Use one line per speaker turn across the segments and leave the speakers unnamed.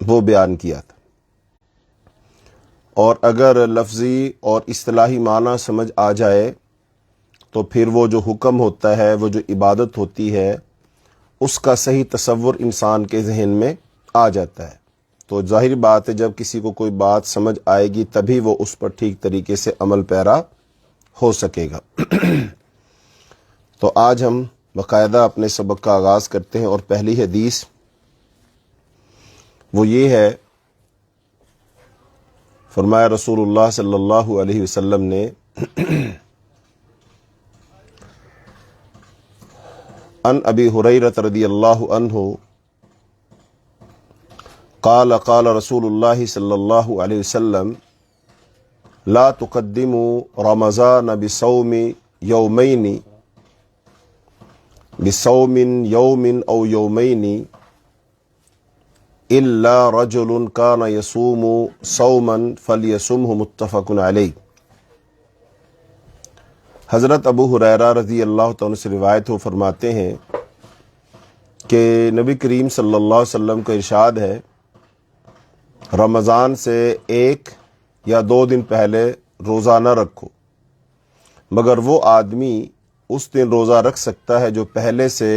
وہ بیان کیا تھا۔ اور اگر لفظی اور اصطلاحی معنی سمجھ آ جائے تو پھر وہ جو حکم ہوتا ہے، وہ جو عبادت ہوتی ہے، اس کا صحیح تصور انسان کے ذہن میں آ جاتا ہے۔ تو ظاہر بات ہے جب کسی کو کوئی بات سمجھ آئے گی تبھی وہ اس پر ٹھیک طریقے سے عمل پیرا ہو سکے گا۔ تو آج ہم باقاعدہ اپنے سبق کا آغاز کرتے ہیں، اور پہلی حدیث وہ یہ ہے، فرمایا رسول اللہ صلی اللہ علیہ وسلم نے عن ابی ہریرہ رضی اللہ عنہ قال قال رسول اللہ صلی اللہ علیہ وسلم لا تقدموا رمضان بصوم یومین بصوم یوم او یومین الا رجل کان یصوم صوما فلیصمہ، متفق علیہ۔ حضرت ابو ہریرہ رضی اللہ تعالیٰ سے روایت ہو، فرماتے ہیں کہ نبی کریم صلی اللہ علیہ وسلم کا ارشاد ہے، رمضان سے 1 یا 2 دن پہلے روزہ نہ رکھو، مگر وہ آدمی اس دن روزہ رکھ سکتا ہے جو پہلے سے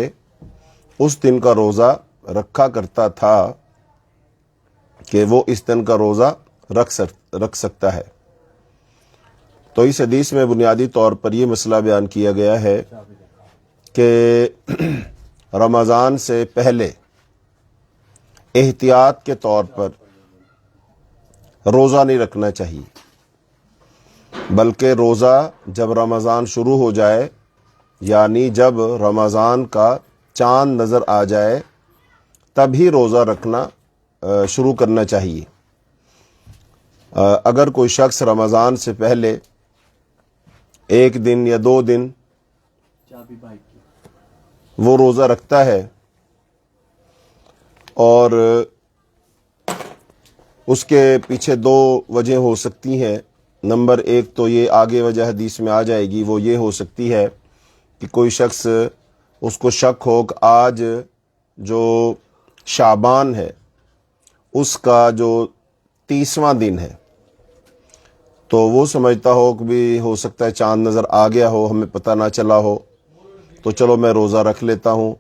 اس دن کا روزہ رکھا کرتا تھا، کہ وہ اس دن کا روزہ رکھ سکتا ہے۔ تو اس حدیث میں بنیادی طور پر یہ مسئلہ بیان کیا گیا ہے کہ رمضان سے پہلے احتیاط کے طور پر روزہ نہیں رکھنا چاہیے، بلکہ روزہ جب رمضان شروع ہو جائے، یعنی جب رمضان کا چاند نظر آ جائے، تب ہی روزہ رکھنا شروع کرنا چاہیے۔ اگر کوئی شخص رمضان سے پہلے 1 دن یا 2 دن وہ روزہ رکھتا ہے، اور اس کے پیچھے 2 وجہ ہو سکتی ہیں۔ نمبر 1 تو یہ آگے وجہ حدیث میں آ جائے گی، وہ یہ ہو سکتی ہے کہ کوئی شخص اس کو شک ہو کہ آج جو شعبان ہے اس کا جو 30واں دن ہے، تو وہ سمجھتا ہو کہ بھی ہو سکتا ہے چاند نظر آ گیا ہو، ہمیں پتہ نہ چلا ہو، تو چلو میں روزہ رکھ لیتا ہوں،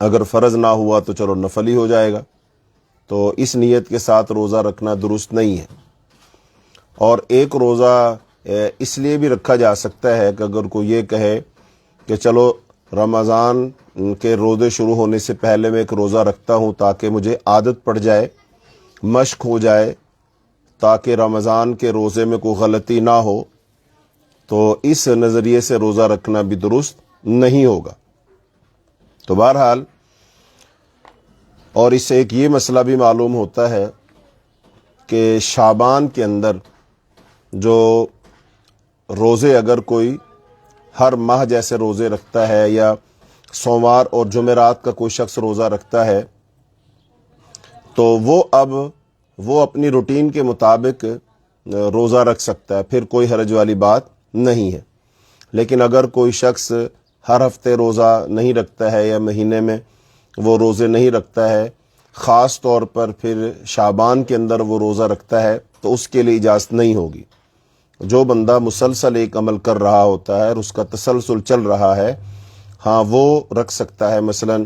اگر فرض نہ ہوا تو چلو نفل ہی ہو جائے گا۔ تو اس نیت کے ساتھ روزہ رکھنا درست نہیں ہے۔ اور ایک روزہ اس لیے بھی رکھا جا سکتا ہے کہ اگر کوئی یہ کہے کہ چلو رمضان کے روزے شروع ہونے سے پہلے میں ایک روزہ رکھتا ہوں تاکہ مجھے عادت پڑ جائے، مشق ہو جائے، تاکہ رمضان کے روزے میں کوئی غلطی نہ ہو، تو اس نظریے سے روزہ رکھنا بھی درست نہیں ہوگا۔ تو بہرحال، اور اس سے ایک یہ مسئلہ بھی معلوم ہوتا ہے کہ شعبان کے اندر جو روزے اگر کوئی ہر ماہ جیسے روزے رکھتا ہے، یا سوموار اور جمعرات کا کوئی شخص روزہ رکھتا ہے، تو وہ اپنی روٹین کے مطابق روزہ رکھ سکتا ہے، پھر کوئی حرج والی بات نہیں ہے۔ لیکن اگر کوئی شخص ہر ہفتے روزہ نہیں رکھتا ہے، یا مہینے میں وہ روزے نہیں رکھتا ہے، خاص طور پر پھر شعبان کے اندر وہ روزہ رکھتا ہے، تو اس کے لیے اجازت نہیں ہوگی۔ جو بندہ مسلسل ایک عمل کر رہا ہوتا ہے اور اس کا تسلسل چل رہا ہے، ہاں وہ رکھ سکتا ہے۔ مثلا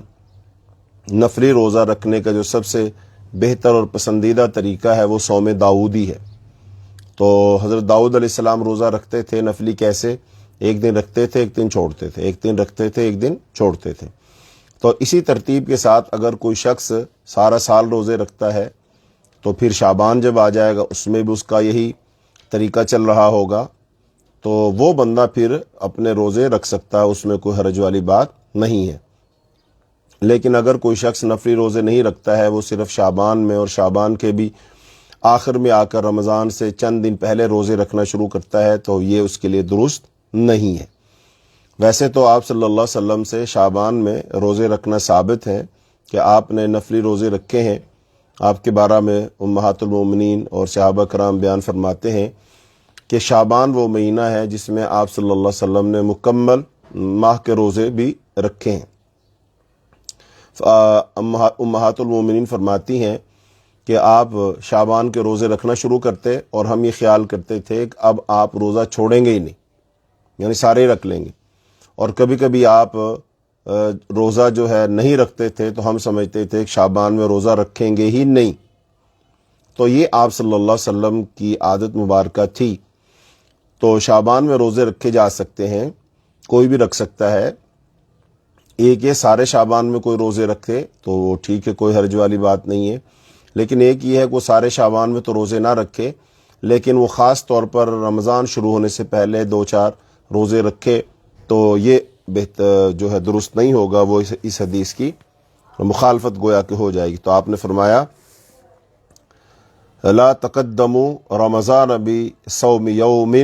نفلی روزہ رکھنے کا جو سب سے بہتر اور پسندیدہ طریقہ ہے وہ صوم داؤدی ہے۔ تو حضرت داؤد علیہ السلام روزہ رکھتے تھے نفلی، کیسے؟ 1 دن رکھتے تھے، 1 دن چھوڑتے تھے، 1 دن رکھتے تھے، 1 دن چھوڑتے تھے۔ تو اسی ترتیب کے ساتھ اگر کوئی شخص سارا سال روزے رکھتا ہے، تو پھر شعبان جب آ جائے گا اس میں بھی اس کا یہی طریقہ چل رہا ہوگا، تو وہ بندہ پھر اپنے روزے رکھ سکتا ہے، اس میں کوئی حرج والی بات نہیں ہے۔ لیکن اگر کوئی شخص نفلی روزے نہیں رکھتا ہے، وہ صرف شعبان میں اور شعبان کے بھی آخر میں آ کر رمضان سے چند دن پہلے روزے رکھنا شروع کرتا ہے، تو یہ اس کے لیے درست نہیں ہے۔ ویسے تو آپ صلی اللہ علیہ وسلم سے شعبان میں روزے رکھنا ثابت ہے کہ آپ نے نفلی روزے رکھے ہیں۔ آپ کے بارے میں امہات المومنین اور صحابہ کرام بیان فرماتے ہیں کہ شعبان وہ مہینہ ہے جس میں آپ صلی اللہ علیہ وسلم نے مکمل ماہ کے روزے بھی رکھے ہیں۔ امہات المومنین فرماتی ہیں کہ آپ شعبان کے روزے رکھنا شروع کرتے اور ہم یہ خیال کرتے تھے کہ اب آپ روزہ چھوڑیں گے ہی نہیں، یعنی سارے رکھ لیں گے، اور کبھی کبھی آپ روزہ جو ہے نہیں رکھتے تھے تو ہم سمجھتے تھے کہ شعبان میں روزہ رکھیں گے ہی نہیں۔ تو یہ آپ صلی اللہ علیہ وسلم کی عادت مبارکہ تھی۔ تو شعبان میں روزے رکھے جا سکتے ہیں، کوئی بھی رکھ سکتا ہے۔ ایک یہ سارے شعبان میں کوئی روزے رکھے تو ٹھیک ہے، کوئی حرج والی بات نہیں ہے، لیکن ایک یہ ہے کہ وہ سارے شعبان میں تو روزے نہ رکھے، لیکن وہ خاص طور پر رمضان شروع ہونے سے پہلے 2-4 روزے رکھے، تو یہ بہتر جو ہے درست نہیں ہوگا، وہ اس حدیث کی مخالفت گویا کہ ہو جائے گی۔ تو آپ نے فرمایا لا تقدموا رمضان بصوم یوم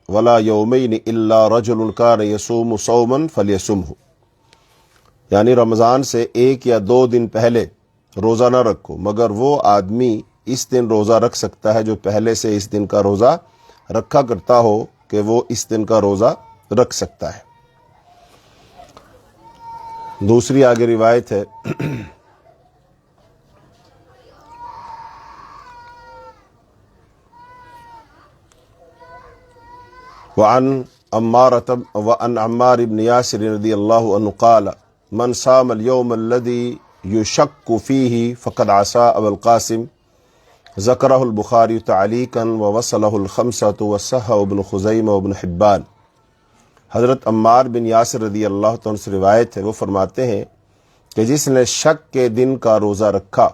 ولا یومین الا رجل کان یصوم صوما فلیصمہ، یعنی رمضان سے 1 یا 2 دن پہلے روزہ نہ رکھو، مگر وہ آدمی اس دن روزہ رکھ سکتا ہے جو پہلے سے اس دن کا روزہ رکھا کرتا ہو، کہ وہ اس دن کا روزہ رکھ سکتا ہے۔ دوسری آگے روایت ہے وعن عمار بن یاسر رضی اللہ عنہ قال من صام اليوم الذي يشك فيه فقد عصى ابا القاسم، ذکرہ البخاری تعلیقا ووصلہ الخمسۃ وصححہ ابن خزیمہ وابن حبان۔ حضرت عمار بن یاسر رضی اللہ عنہ سے روایت ہے، وہ فرماتے ہیں کہ جس نے شک کے دن کا روزہ رکھا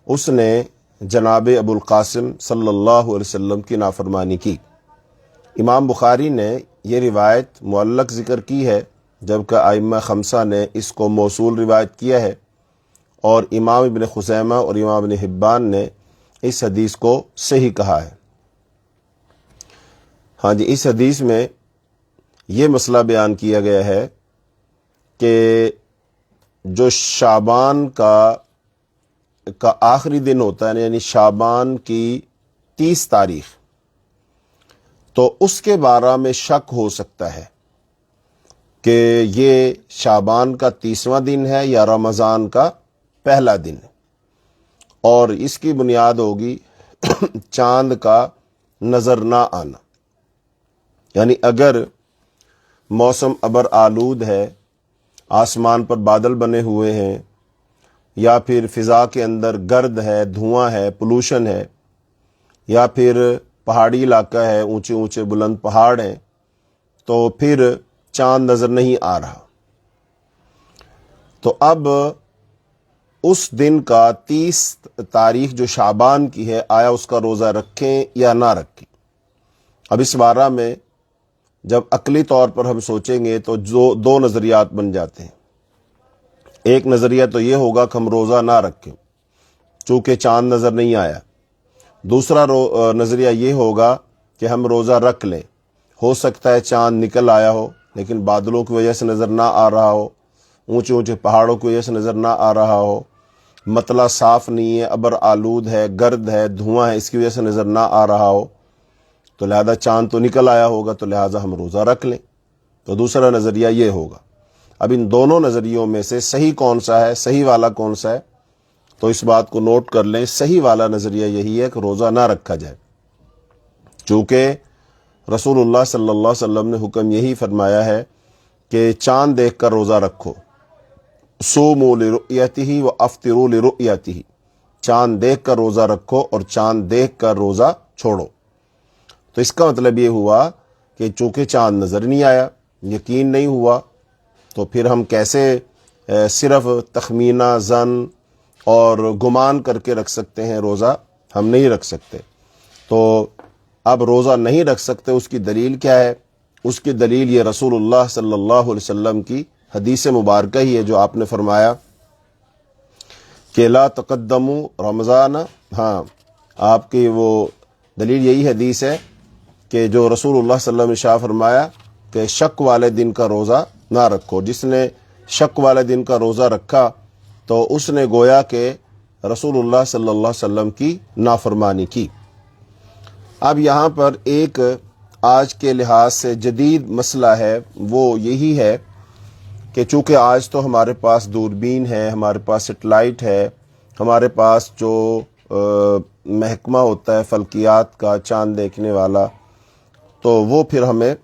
اس نے جناب ابو القاسم صلی اللہ علیہ وسلم کی نافرمانی کی۔ امام بخاری نے یہ روایت معلق ذکر کی ہے، جبکہ ائمہ خمسہ نے اس کو موصول روایت کیا ہے، اور امام ابن خزیمہ اور امام ابن حبان نے اس حدیث کو صحیح کہا ہے۔ ہاں جی، اس حدیث میں یہ مسئلہ بیان کیا گیا ہے کہ جو شعبان کا آخری دن ہوتا ہے، یعنی شعبان کی 30 تاریخ، تو اس کے بارے میں شک ہو سکتا ہے کہ یہ شعبان کا 30واں دن ہے یا رمضان کا پہلا دن ہے، اور اس کی بنیاد ہوگی چاند کا نظر نہ آنا۔ یعنی اگر موسم ابر آلود ہے، آسمان پر بادل بنے ہوئے ہیں، یا پھر فضا کے اندر گرد ہے، دھواں ہے، پولوشن ہے، یا پھر پہاڑی علاقہ ہے، اونچے اونچے بلند پہاڑ ہیں، تو پھر چاند نظر نہیں آ رہا، تو اب اس دن کا 30 تاریخ جو شعبان کی ہے، آیا اس کا روزہ رکھیں یا نہ رکھیں؟ اب اس بارے میں جب عقلی طور پر ہم سوچیں گے تو 2 نظریات بن جاتے ہیں۔ ایک نظریہ تو یہ ہوگا کہ ہم روزہ نہ رکھیں چونکہ چاند نظر نہیں آیا۔ دوسرا نظریہ یہ ہوگا کہ ہم روزہ رکھ لیں، ہو سکتا ہے چاند نکل آیا ہو لیکن بادلوں کی وجہ سے نظر نہ آ رہا ہو، اونچے اونچے پہاڑوں کی وجہ سے نظر نہ آ رہا ہو، مطلع صاف نہیں ہے، ابر آلود ہے، گرد ہے، دھواں ہے، اس کی وجہ سے نظر نہ آ رہا ہو، تو لہذا چاند تو نکل آیا ہوگا، تو لہذا ہم روزہ رکھ لیں۔ تو دوسرا نظریہ یہ ہوگا۔ اب ان دونوں نظریوں میں سے صحیح کون سا ہے، صحیح والا کون سا ہے؟ تو اس بات کو نوٹ کر لیں، صحیح والا نظریہ یہی ہے کہ روزہ نہ رکھا جائے، چونکہ رسول اللہ صلی اللہ علیہ وسلم نے حکم یہی فرمایا ہے کہ چاند دیکھ کر روزہ رکھو، صوموا لرؤیتہ وافطروا لرؤیتہ، چاند دیکھ کر روزہ رکھو اور چاند دیکھ کر روزہ چھوڑو۔ تو اس کا مطلب یہ ہوا کہ چونکہ چاند نظر نہیں آیا، یقین نہیں ہوا، تو پھر ہم کیسے صرف تخمینہ، ظن اور گمان کر کے رکھ سکتے ہیں روزہ؟ ہم نہیں رکھ سکتے۔ تو اب روزہ نہیں رکھ سکتے، اس کی دلیل کیا ہے؟ اس کی دلیل یہ رسول اللہ صلی اللہ علیہ وسلم کی حدیث مبارکہ ہی ہے، جو آپ نے فرمایا کہ لا تقدموا رمضان۔ ہاں، آپ کی وہ دلیل یہی حدیث ہے کہ جو رسول اللہ صلی اللہ علیہ وسلم نے شاہ فرمایا کہ شک والے دن کا روزہ نہ رکھو۔ جس نے شک والے دن کا روزہ رکھا تو اس نے گویا کہ رسول اللہ صلی اللہ علیہ وسلم کی نافرمانی کی۔ اب یہاں پر ایک آج کے لحاظ سے جدید مسئلہ ہے، وہ یہی ہے کہ چونکہ آج تو ہمارے پاس دوربین ہے، ہمارے پاس سیٹلائٹ ہے، ہمارے پاس جو محکمہ ہوتا ہے فلکیات کا، چاند دیکھنے والا، تو وہ پھر ہمیں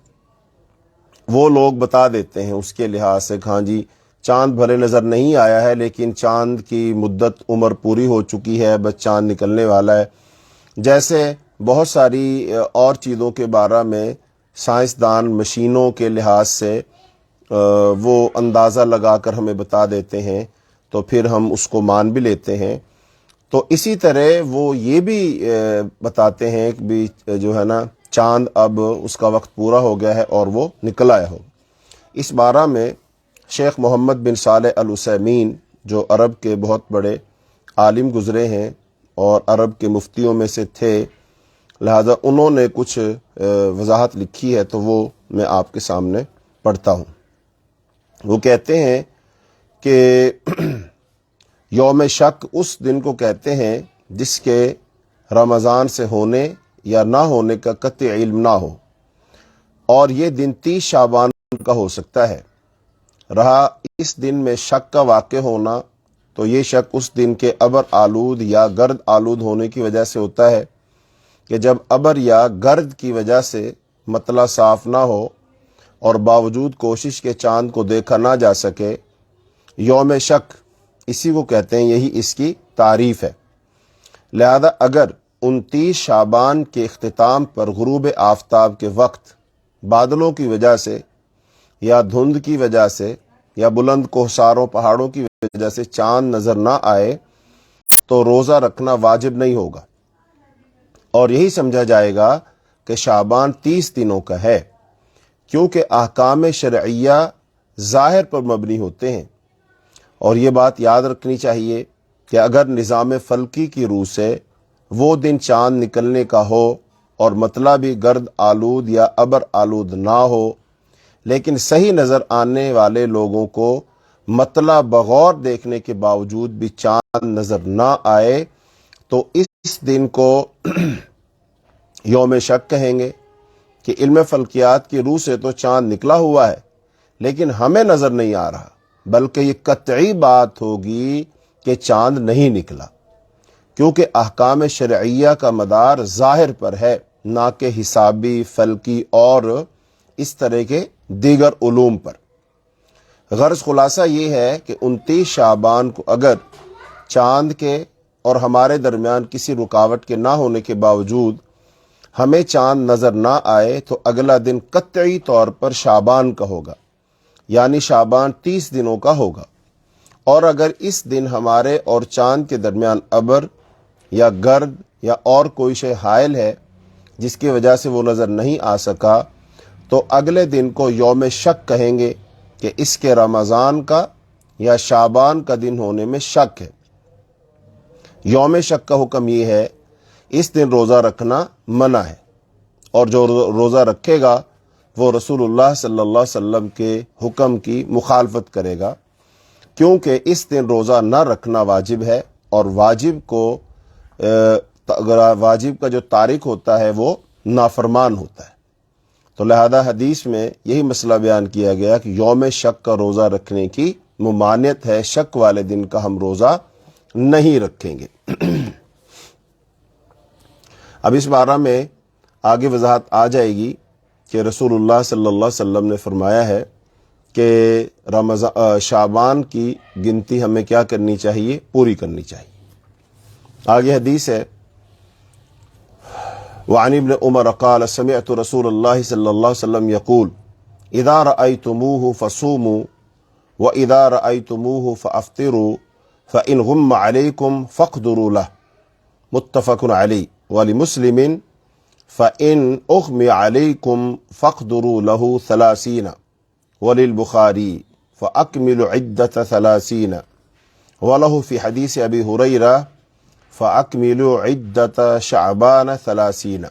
وہ لوگ بتا دیتے ہیں اس کے لحاظ سے کہ ہاں جی چاند بھلے نظر نہیں آیا ہے لیکن چاند کی مدت عمر پوری ہو چکی ہے، بس چاند نکلنے والا ہے۔ جیسے بہت ساری اور چیزوں کے بارے میں سائنسدان مشینوں کے لحاظ سے وہ اندازہ لگا کر ہمیں بتا دیتے ہیں، تو پھر ہم اس کو مان بھی لیتے ہیں۔ تو اسی طرح وہ یہ بھی بتاتے ہیں کہ بھی جو ہے نا چاند اب اس کا وقت پورا ہو گیا ہے اور وہ نکل آیا ہو۔ اس بارے میں شیخ محمد بن صالح العثیمین جو عرب کے بہت بڑے عالم گزرے ہیں اور عرب کے مفتیوں میں سے تھے، لہذا انہوں نے کچھ وضاحت لکھی ہے، تو وہ میں آپ کے سامنے پڑھتا ہوں۔ وہ کہتے ہیں کہ یوم شک اس دن کو کہتے ہیں جس کے رمضان سے ہونے یا نہ ہونے کا قطعی علم نہ ہو، اور یہ دن 30 شعبان کا ہو سکتا ہے۔ رہا اس دن میں شک کا واقع ہونا، تو یہ شک اس دن کے ابر آلود یا گرد آلود ہونے کی وجہ سے ہوتا ہے کہ جب ابر یا گرد کی وجہ سے مطلع صاف نہ ہو اور باوجود کوشش کے چاند کو دیکھا نہ جا سکے، یوم شک اسی کو کہتے ہیں، یہی اس کی تعریف ہے۔ لہذا اگر 29 شعبان کے اختتام پر غروب آفتاب کے وقت بادلوں کی وجہ سے یا دھند کی وجہ سے یا بلند کوہساروں پہاڑوں کی وجہ سے چاند نظر نہ آئے تو روزہ رکھنا واجب نہیں ہوگا، اور یہی سمجھا جائے گا کہ شعبان 30 دنوں کا ہے، کیونکہ احکام شرعیہ ظاہر پر مبنی ہوتے ہیں۔ اور یہ بات یاد رکھنی چاہیے کہ اگر نظام فلکی کی روح سے وہ دن چاند نکلنے کا ہو اور مطلع بھی گرد آلود یا ابر آلود نہ ہو، لیکن صحیح نظر آنے والے لوگوں کو مطلع بغور دیکھنے کے باوجود بھی چاند نظر نہ آئے، تو اس دن کو یوم شک کہیں گے کہ علم فلکیات کی روح سے تو چاند نکلا ہوا ہے لیکن ہمیں نظر نہیں آ رہا، بلکہ یہ قطعی بات ہوگی کہ چاند نہیں نکلا، کیونکہ احکام شرعیہ کا مدار ظاہر پر ہے، نہ کہ حسابی، فلکی اور اس طرح کے دیگر علوم پر۔ غرض خلاصہ یہ ہے کہ 29 شعبان کو اگر چاند کے اور ہمارے درمیان کسی رکاوٹ کے نہ ہونے کے باوجود ہمیں چاند نظر نہ آئے تو اگلا دن قطعی طور پر شعبان کا ہوگا، یعنی شعبان 30 دنوں کا ہوگا۔ اور اگر اس دن ہمارے اور چاند کے درمیان ابر یا گرد یا اور کوئی شے حائل ہے جس کی وجہ سے وہ نظر نہیں آ سکا، تو اگلے دن کو یوم شک کہیں گے کہ اس کے رمضان کا یا شعبان کا دن ہونے میں شک ہے۔ یوم شک کا حکم یہ ہے اس دن روزہ رکھنا منع ہے، اور جو روزہ رکھے گا وہ رسول اللہ صلی اللہ علیہ وسلم کے حکم کی مخالفت کرے گا، کیونکہ اس دن روزہ نہ رکھنا واجب ہے، اور واجب کا جو تارک ہوتا ہے وہ نافرمان ہوتا ہے۔ تو لہذا حدیث میں یہی مسئلہ بیان کیا گیا کہ یوم شک کا روزہ رکھنے کی ممانعت ہے، شک والے دن کا ہم روزہ نہیں رکھیں گے۔ اب اس بارے میں آگے وضاحت آ جائے گی کہ رسول اللہ صلی اللہ علیہ وسلم نے فرمایا ہے کہ شعبان کی گنتی ہمیں کیا کرنی چاہیے؟ پوری کرنی چاہیے۔ آگے حدیث ہے، وعن ابن عمر قال سمعت رسول اللہ صلی اللہ علیہ وسلم یقول اذا رأیتموہ فصوموا واذا رأیتموہ فافطروا فإن غم علیکم فاقدروا له، متفق علی، ولمسلم فإن أغمي عليكم فاقدروا له 30، وللبخاری فأكملوا عدة 30، وله في حديث أبي هريرة فأكملوا عدة شعبان 30۔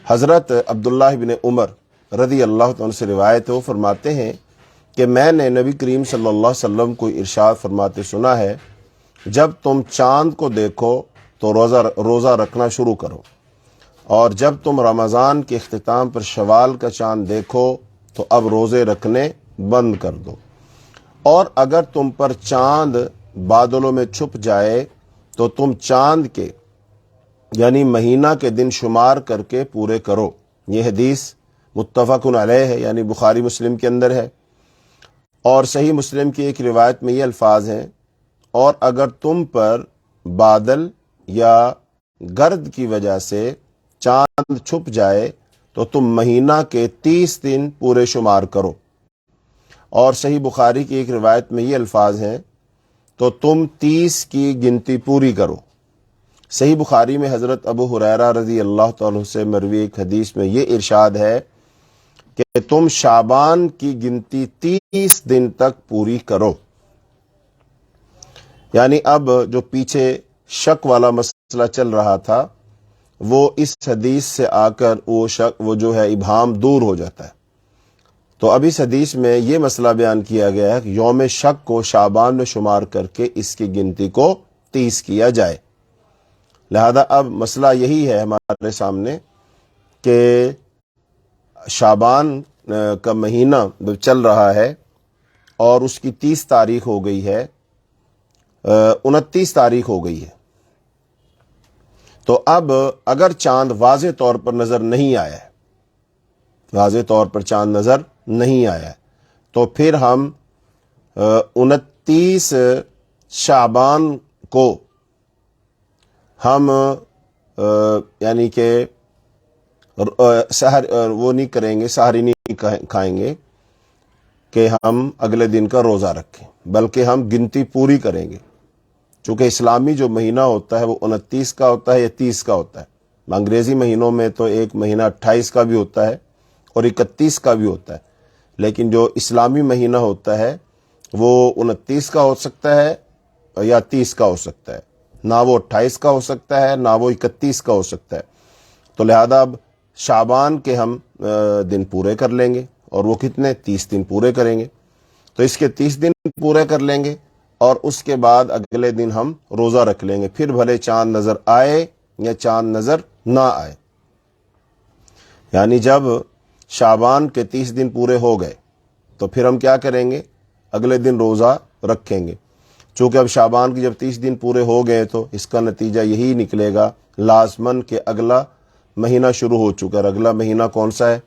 حضرت عبداللہ بن عمر رضی اللہ عنہ سے روایت ہے، وہ فرماتے ہیں کہ میں نے نبی کریم صلی اللہ علیہ وسلم کو ارشاد فرماتے سنا ہے، جب تم چاند کو دیکھو تو روزہ رکھنا شروع کرو، اور جب تم رمضان کے اختتام پر شوال کا چاند دیکھو تو اب روزے رکھنے بند کر دو، اور اگر تم پر چاند بادلوں میں چھپ جائے تو تم چاند کے یعنی مہینہ کے دن شمار کر کے پورے کرو۔ یہ حدیث متفق علیہ ہے، یعنی بخاری مسلم کے اندر ہے۔ اور صحیح مسلم کی ایک روایت میں یہ الفاظ ہیں، اور اگر تم پر بادل یا گرد کی وجہ سے چاند چھپ جائے تو تم مہینہ کے 30 دن پورے شمار کرو۔ اور صحیح بخاری کی ایک روایت میں یہ الفاظ ہیں، تو تم 30 کی گنتی پوری کرو۔ صحیح بخاری میں حضرت ابو ہریرہ رضی اللہ تعالیٰ سے مروی ایک حدیث میں یہ ارشاد ہے کہ تم شعبان کی گنتی 30 دن تک پوری کرو۔ یعنی اب جو پیچھے شک والا مسئلہ چل رہا تھا وہ اس حدیث سے آ کر وہ جو ہے ابہام دور ہو جاتا ہے۔ تو اب اس حدیث میں یہ مسئلہ بیان کیا گیا ہے کہ یوم شک کو شعبان میں شمار کر کے اس کی گنتی کو 30 کیا جائے۔ لہذا اب مسئلہ یہی ہے ہمارے سامنے کہ شعبان کا مہینہ چل رہا ہے اور اس کی 30 تاریخ ہو گئی ہے، 29 تاریخ ہو گئی ہے۔ تو اب اگر چاند واضح طور پر نظر نہیں آیا ہے، واضح طور پر چاند نظر نہیں آیا ہے، تو پھر ہم 29 شعبان کو ہم یعنی کہ سحر وہ نہیں کریں گے، سحری نہیں کھائیں گے کہ ہم اگلے دن کا روزہ رکھیں، بلکہ ہم گنتی پوری کریں گے۔ چونکہ اسلامی جو مہینہ ہوتا ہے وہ 29 کا ہوتا ہے یا 30 کا ہوتا ہے۔ انگریزی مہینوں میں تو ایک مہینہ 28 کا بھی ہوتا ہے اور 31 کا بھی ہوتا ہے، لیکن جو اسلامی مہینہ ہوتا ہے وہ 29 کا ہو سکتا ہے یا 30 کا ہو سکتا ہے، نہ وہ 28 کا ہو سکتا ہے نہ وہ 31 کا ہو سکتا ہے۔ تو لہذا اب شعبان کے ہم دن پورے کر لیں گے، اور وہ کتنے؟ 30 دن پورے کریں گے۔ تو اس کے 30 دن پورے کر لیں گے اور اس کے بعد اگلے دن ہم روزہ رکھ لیں گے، پھر بھلے چاند نظر آئے یا چاند نظر نہ آئے۔ یعنی جب شعبان کے 30 دن پورے ہو گئے تو پھر ہم کیا کریں گے؟ اگلے دن روزہ رکھیں گے۔ چونکہ اب شعبان کے جب 30 دن پورے ہو گئے تو اس کا نتیجہ یہی نکلے گا لازماً کہ اگلا مہینہ شروع ہو چکا ہے۔ اگلا مہینہ کون سا ہے؟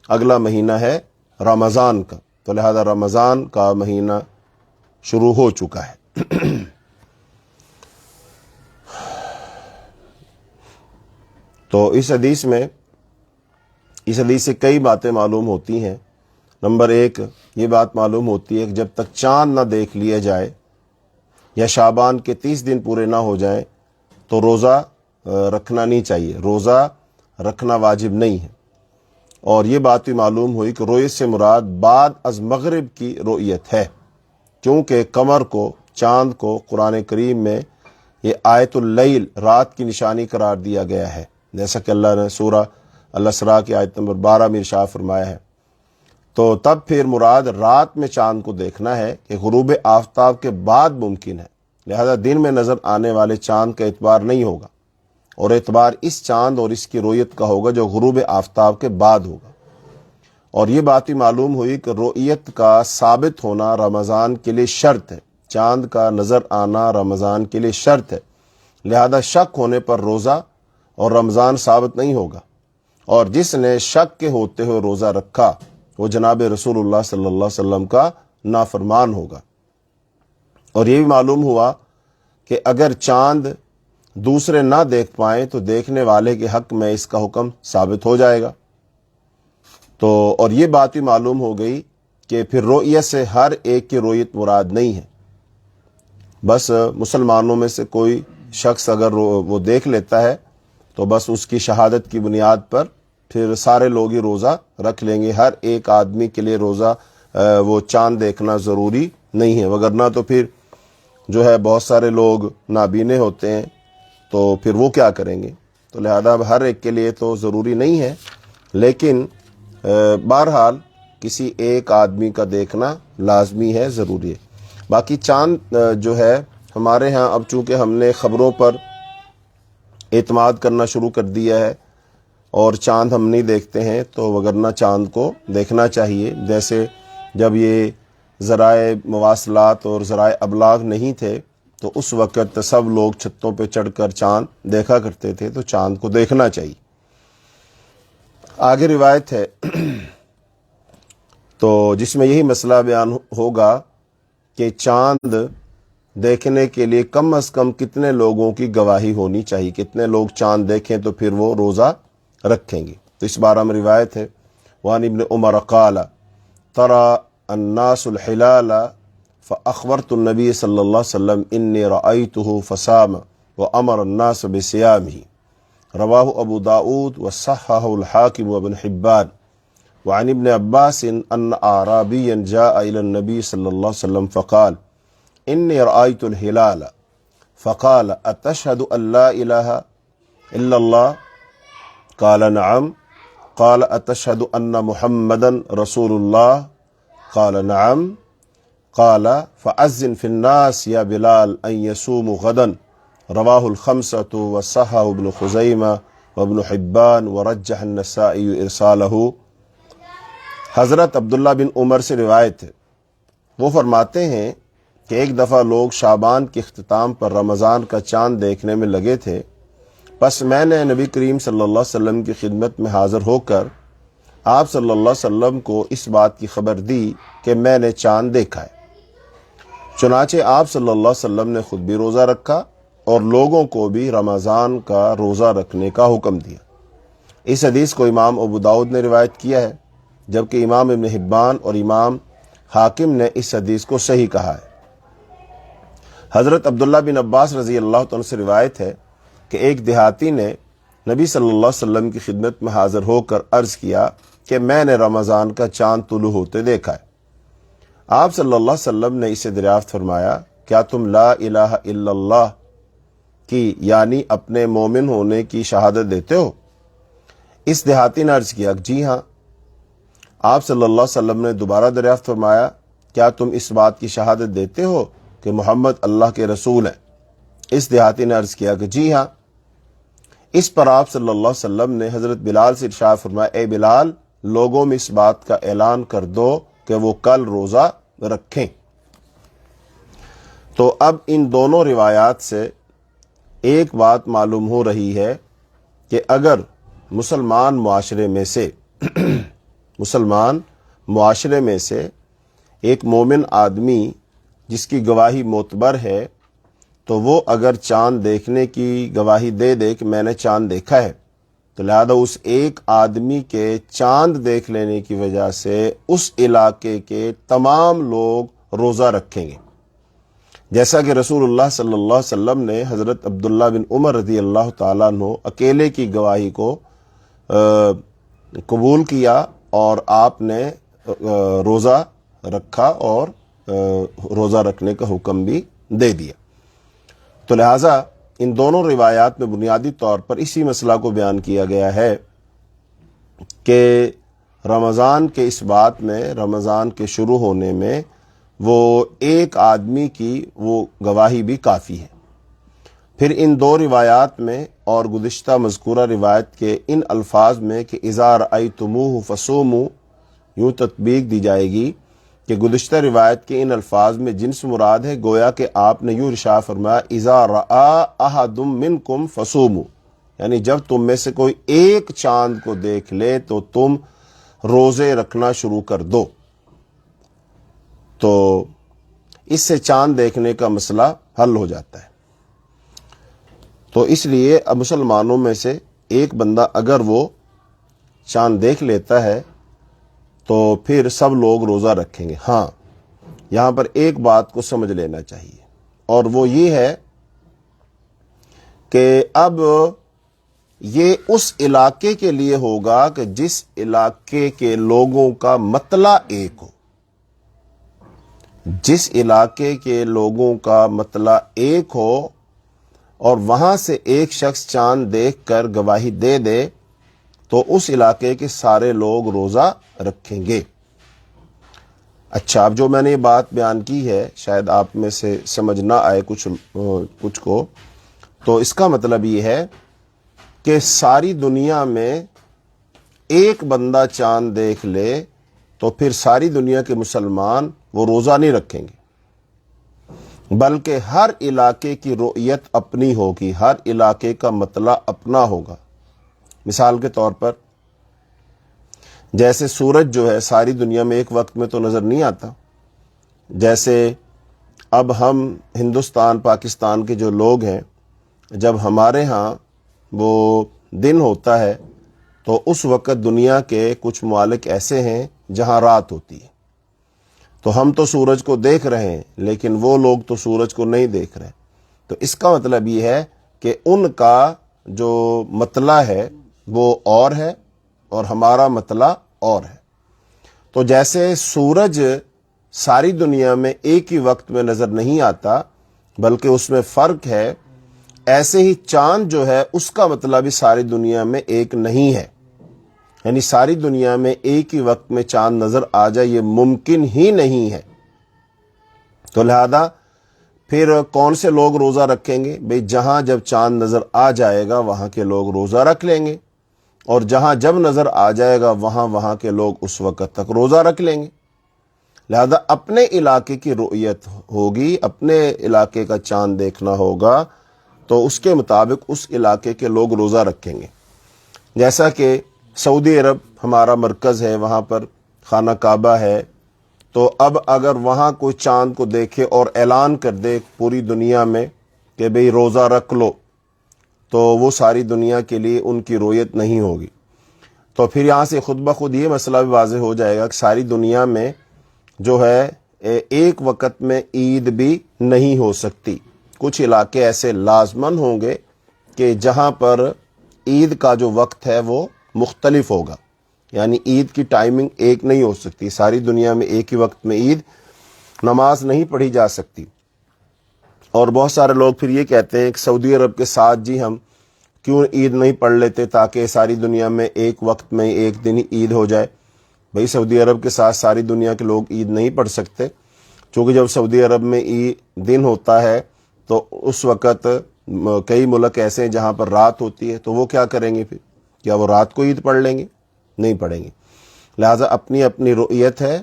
اگلا مہینہ ہے رمضان کا، تو لہذا رمضان کا مہینہ شروع ہو چکا ہے۔ تو اس حدیث سے کئی باتیں معلوم ہوتی ہیں۔ نمبر 1 یہ بات معلوم ہوتی ہے کہ جب تک چاند نہ دیکھ لیا جائے یا شعبان کے 30 دن پورے نہ ہو جائیں تو روزہ رکھنا نہیں چاہیے، روزہ رکھنا واجب نہیں ہے۔ اور یہ بات بھی معلوم ہوئی کہ رؤیت سے مراد بعد از مغرب کی رؤیت ہے، کیونکہ قمر کو، چاند کو قرآن کریم میں یہ آیت اللیل، رات کی نشانی قرار دیا گیا ہے، جیسا کہ اللہ نے سورہ الاسراء کی آیت نمبر 12 میں ارشاد فرمایا ہے۔ تو تب پھر مراد رات میں چاند کو دیکھنا ہے کہ غروب آفتاب کے بعد ممکن ہے، لہذا دن میں نظر آنے والے چاند کا اعتبار نہیں ہوگا، اور اعتبار اس چاند اور اس کی رؤیت کا ہوگا جو غروب آفتاب کے بعد ہوگا۔ اور یہ بات بھی معلوم ہوئی کہ رؤیت کا ثابت ہونا رمضان کے لیے شرط ہے، چاند کا نظر آنا رمضان کے لیے شرط ہے، لہذا شک ہونے پر روزہ اور رمضان ثابت نہیں ہوگا، اور جس نے شک کے ہوتے ہوئے روزہ رکھا وہ جناب رسول اللہ صلی اللہ علیہ وسلم کا نافرمان ہوگا۔ اور یہ بھی معلوم ہوا کہ اگر چاند دوسرے نہ دیکھ پائیں تو دیکھنے والے کے حق میں اس کا حکم ثابت ہو جائے گا۔ تو اور یہ بات بھی معلوم ہو گئی کہ پھر رؤیت سے ہر ایک کی رؤیت مراد نہیں ہے، بس مسلمانوں میں سے کوئی شخص اگر وہ دیکھ لیتا ہے تو بس اس کی شہادت کی بنیاد پر پھر سارے لوگ ہی روزہ رکھ لیں گے۔ ہر ایک آدمی کے لیے روزہ وہ چاند دیکھنا ضروری نہیں ہے، وگرنہ تو پھر جو ہے بہت سارے لوگ نابینے ہوتے ہیں تو پھر وہ کیا کریں گے۔ تو لہذا اب ہر ایک کے لیے تو ضروری نہیں ہے، لیکن بہرحال کسی ایک آدمی کا دیکھنا لازمی ہے، ضروری ہے۔ باقی چاند جو ہے ہمارے ہاں اب چونکہ ہم نے خبروں پر اعتماد کرنا شروع کر دیا ہے اور چاند ہم نہیں دیکھتے ہیں، تو وگرنہ چاند کو دیکھنا چاہیے۔ جیسے جب یہ ذرائع مواصلات اور ذرائع ابلاغ نہیں تھے تو اس وقت سب لوگ چھتوں پہ چڑھ کر چاند دیکھا کرتے تھے، تو چاند کو دیکھنا چاہیے۔ آگے روایت ہے تو جس میں یہی مسئلہ بیان ہوگا کہ چاند دیکھنے کے لیے کم از کم کتنے لوگوں کی گواہی ہونی چاہیے، کتنے لوگ چاند دیکھیں تو پھر وہ روزہ رکھیں گے۔ تو اس بارے میں روایت ہے، وعن ابن عمر قال ترى الناس الحلال فأخبرت النبي صلى الله عليه وسلم إني رأيته فصام وأمر الناس بصيامه، رواه أبو داود وصححه الحاكم وابن حبان۔ وعن ابن عباس أن أعرابيا جاء إلى النبي صلى الله عليه وسلم فقال إني رأيت الهلال، فقال أتشهد أن لا إله إلا الله؟ قال نعم۔ قال أتشهد أن محمدا رسول الله؟ قال نعم۔ قال فأذن في الناس يا بلال أن يصوموا غدا، رواه الخمسة وصححه ابن خزيمة وابن حبان ورجح النسائي إرساله۔ حضرت عبداللہ بن عمر سے روایت ہے، وہ فرماتے ہیں کہ ایک دفعہ لوگ شعبان کے اختتام پر رمضان کا چاند دیکھنے میں لگے تھے، پس میں نے نبی کریم صلی اللہ علیہ وسلم کی خدمت میں حاضر ہو کر آپ صلی اللہ علیہ وسلم کو اس بات کی خبر دی کہ میں نے چاند دیکھا ہے۔ چنانچہ آپ صلی اللہ علیہ وسلم نے خود بھی روزہ رکھا اور لوگوں کو بھی رمضان کا روزہ رکھنے کا حکم دیا۔ اس حدیث کو امام ابو داؤد نے روایت کیا ہے، جبکہ امام ابن حبان اور امام حاکم نے اس حدیث کو صحیح کہا ہے۔ حضرت عبداللہ بن عباس رضی اللہ عنہ سے روایت ہے کہ ایک دیہاتی نے نبی صلی اللہ علیہ وسلم کی خدمت میں حاضر ہو کر عرض کیا کہ میں نے رمضان کا چاند طلوع ہوتے دیکھا ہے۔ آپ صلی اللہ علیہ وسلم نے اسے دریافت فرمایا، کیا تم لا الہ الا اللہ کی یعنی اپنے مومن ہونے کی شہادت دیتے ہو؟ اس دیہاتی نے عرض کیا، جی ہاں۔ آپ صلی اللہ علیہ وسلم نے دوبارہ دریافت فرمایا، کیا تم اس بات کی شہادت دیتے ہو کہ محمد اللہ کے رسول ہیں؟ اس دیہاتی نے عرض کیا کہ جی ہاں۔ اس پر آپ صلی اللہ علیہ وسلم نے حضرت بلال سے ارشاد فرمایا، اے بلال، لوگوں میں اس بات کا اعلان کر دو کہ وہ کل روزہ رکھیں۔ تو اب ان دونوں روایات سے ایک بات معلوم ہو رہی ہے کہ اگر مسلمان معاشرے میں سے ایک مومن آدمی جس کی گواہی معتبر ہے، تو وہ اگر چاند دیکھنے کی گواہی دے دے کہ میں نے چاند دیکھا ہے، تو لہذا اس ایک آدمی کے چاند دیکھ لینے کی وجہ سے اس علاقے کے تمام لوگ روزہ رکھیں گے، جیسا کہ رسول اللہ صلی اللہ علیہ وسلم نے حضرت عبداللہ بن عمر رضی اللہ تعالیٰ عنہ اکیلے کی گواہی کو قبول کیا اور آپ نے روزہ رکھا اور روزہ رکھنے کا حکم بھی دے دیا۔ تو لہٰذا ان دونوں روایات میں بنیادی طور پر اسی مسئلہ کو بیان کیا گیا ہے کہ رمضان کے اس بات میں، رمضان کے شروع ہونے میں وہ ایک آدمی کی وہ گواہی بھی کافی ہے۔ پھر ان دو روایات میں اور گزشتہ مذکورہ روایت کے ان الفاظ میں کہ اذا رأیتموہ فصوموا، یوں تطبیق دی جائے گی کہ گزشتہ روایت کے ان الفاظ میں جنس مراد ہے، گویا کہ آپ نے یوں ارشاد فرمایا اذا رأى احد منکم فصوموا، یعنی جب تم میں سے کوئی ایک چاند کو دیکھ لے تو تم روزے رکھنا شروع کر دو۔ تو اس سے چاند دیکھنے کا مسئلہ حل ہو جاتا ہے۔ تو اس لیے اب مسلمانوں میں سے ایک بندہ اگر وہ چاند دیکھ لیتا ہے تو پھر سب لوگ روزہ رکھیں گے۔ ہاں، یہاں پر ایک بات کو سمجھ لینا چاہیے، اور وہ یہ ہے کہ اب یہ اس علاقے کے لیے ہوگا کہ جس علاقے کے لوگوں کا مطلع ایک ہو، جس علاقے کے لوگوں کا مطلع ایک ہو اور وہاں سے ایک شخص چاند دیکھ کر گواہی دے دے تو اس علاقے کے سارے لوگ روزہ رکھیں گے۔ اچھا، اب جو میں نے یہ بات بیان کی ہے شاید آپ میں سے سمجھ نہ آئے کچھ کو، تو اس کا مطلب یہ ہے کہ ساری دنیا میں ایک بندہ چاند دیکھ لے تو پھر ساری دنیا کے مسلمان وہ روزہ نہیں رکھیں گے، بلکہ ہر علاقے کی رؤیت اپنی ہوگی، ہر علاقے کا مطلع اپنا ہوگا۔ مثال کے طور پر جیسے سورج جو ہے ساری دنیا میں ایک وقت میں تو نظر نہیں آتا، جیسے اب ہم ہندوستان پاکستان کے جو لوگ ہیں، جب ہمارے ہاں وہ دن ہوتا ہے تو اس وقت دنیا کے کچھ ممالک ایسے ہیں جہاں رات ہوتی ہے، تو ہم تو سورج کو دیکھ رہے ہیں لیکن وہ لوگ تو سورج کو نہیں دیکھ رہے۔ تو اس کا مطلب یہ ہے کہ ان کا جو مطلع ہے وہ اور ہے اور ہمارا مطلع اور ہے۔ تو جیسے سورج ساری دنیا میں ایک ہی وقت میں نظر نہیں آتا بلکہ اس میں فرق ہے، ایسے ہی چاند جو ہے اس کا مطلب بھی ساری دنیا میں ایک نہیں ہے، یعنی ساری دنیا میں ایک ہی وقت میں چاند نظر آ جائے یہ ممکن ہی نہیں ہے۔ تو لہذا پھر کون سے لوگ روزہ رکھیں گے؟ بھئی جہاں جب چاند نظر آ جائے گا وہاں کے لوگ روزہ رکھ لیں گے، اور جہاں جب نظر آ جائے گا وہاں کے لوگ اس وقت تک روزہ رکھ لیں گے۔ لہذا اپنے علاقے کی رؤیت ہوگی، اپنے علاقے کا چاند دیکھنا ہوگا تو اس کے مطابق اس علاقے کے لوگ روزہ رکھیں گے۔ جیسا کہ سعودی عرب ہمارا مرکز ہے، وہاں پر خانہ کعبہ ہے، تو اب اگر وہاں کوئی چاند کو دیکھے اور اعلان کر دے پوری دنیا میں کہ بھئی روزہ رکھ لو، تو وہ ساری دنیا کے لیے ان کی رؤیت نہیں ہوگی۔ تو پھر یہاں سے خود بخود یہ مسئلہ بھی واضح ہو جائے گا کہ ساری دنیا میں جو ہے ایک وقت میں عید بھی نہیں ہو سکتی۔ کچھ علاقے ایسے لازماً ہوں گے کہ جہاں پر عید کا جو وقت ہے وہ مختلف ہوگا، یعنی عید کی ٹائمنگ ایک نہیں ہو سکتی، ساری دنیا میں ایک ہی وقت میں عید نماز نہیں پڑھی جا سکتی۔ اور بہت سارے لوگ پھر یہ کہتے ہیں کہ سعودی عرب کے ساتھ جی ہم کیوں عید نہیں پڑھ لیتے تاکہ ساری دنیا میں ایک وقت میں ایک دن ہی عید ہو جائے۔ بھئی سعودی عرب کے ساتھ ساری دنیا کے لوگ عید نہیں پڑھ سکتے، چونکہ جب سعودی عرب میں عید دن ہوتا ہے تو اس وقت کئی ملک ایسے ہیں جہاں پر رات ہوتی ہے، تو وہ کیا کریں گے؟ پھر کیا وہ رات کو عید پڑھ لیں گے؟ نہیں پڑھیں گے۔ لہٰذا اپنی اپنی رؤیت ہے،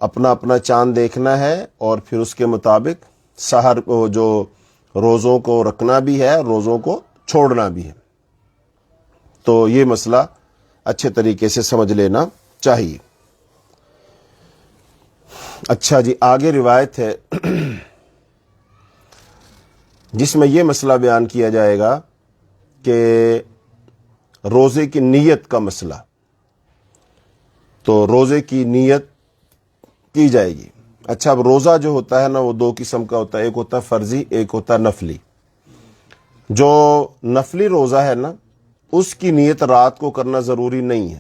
اپنا اپنا چاند دیکھنا ہے، اور پھر اس کے مطابق سحر جو روزوں کو رکھنا بھی ہے، روزوں کو چھوڑنا بھی ہے۔ تو یہ مسئلہ اچھے طریقے سے سمجھ لینا چاہیے۔ اچھا جی، آگے روایت ہے جس میں یہ مسئلہ بیان کیا جائے گا کہ روزے کی نیت کا مسئلہ۔ تو روزے کی نیت کی جائے گی۔ اچھا، اب روزہ جو ہوتا ہے نا وہ دو قسم کا ہوتا ہے، ایک ہوتا ہے فرضی، ایک ہوتا ہے نفلی۔ جو نفلی روزہ ہے نا اس کی نیت رات کو کرنا ضروری نہیں ہے،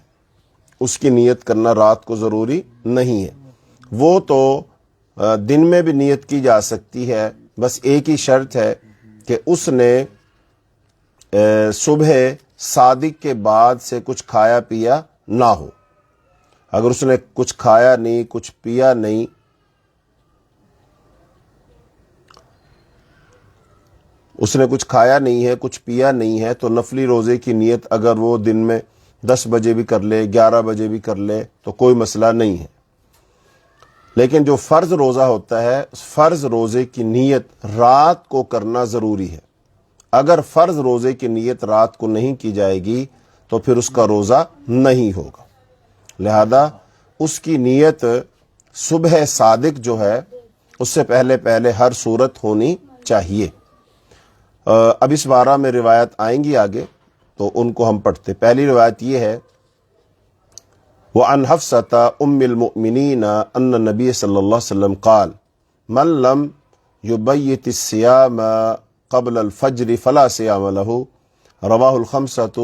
اس کی نیت کرنا رات کو ضروری نہیں ہے، وہ تو دن میں بھی نیت کی جا سکتی ہے، بس ایک ہی شرط ہے کہ اس نے صبح صادق کے بعد سے کچھ کھایا پیا نہ ہو۔ اگر اس نے کچھ کھایا نہیں، کچھ پیا نہیں، اس نے کچھ کھایا نہیں ہے، کچھ پیا نہیں ہے، تو نفلی روزے کی نیت اگر وہ دن میں 10 بجے بھی کر لے، 11 بجے بھی کر لے تو کوئی مسئلہ نہیں ہے۔ لیکن جو فرض روزہ ہوتا ہے، فرض روزے کی نیت رات کو کرنا ضروری ہے۔ اگر فرض روزے کی نیت رات کو نہیں کی جائے گی تو پھر اس کا روزہ نہیں ہوگا۔ لہذا اس کی نیت صبح صادق جو ہے اس سے پہلے ہر صورت ہونی چاہیے۔ اب اس بارہ میں روایت آئیں گی آگے تو ان کو ہم پڑھتے۔ پہلی روایت یہ ہے، وعن حفصة ام المؤمنین ان النبی صلی اللہ علیہ وسلم قال من لم یبیت الصیام قبل الفجر فلا صیام له، رواہ الخمسة،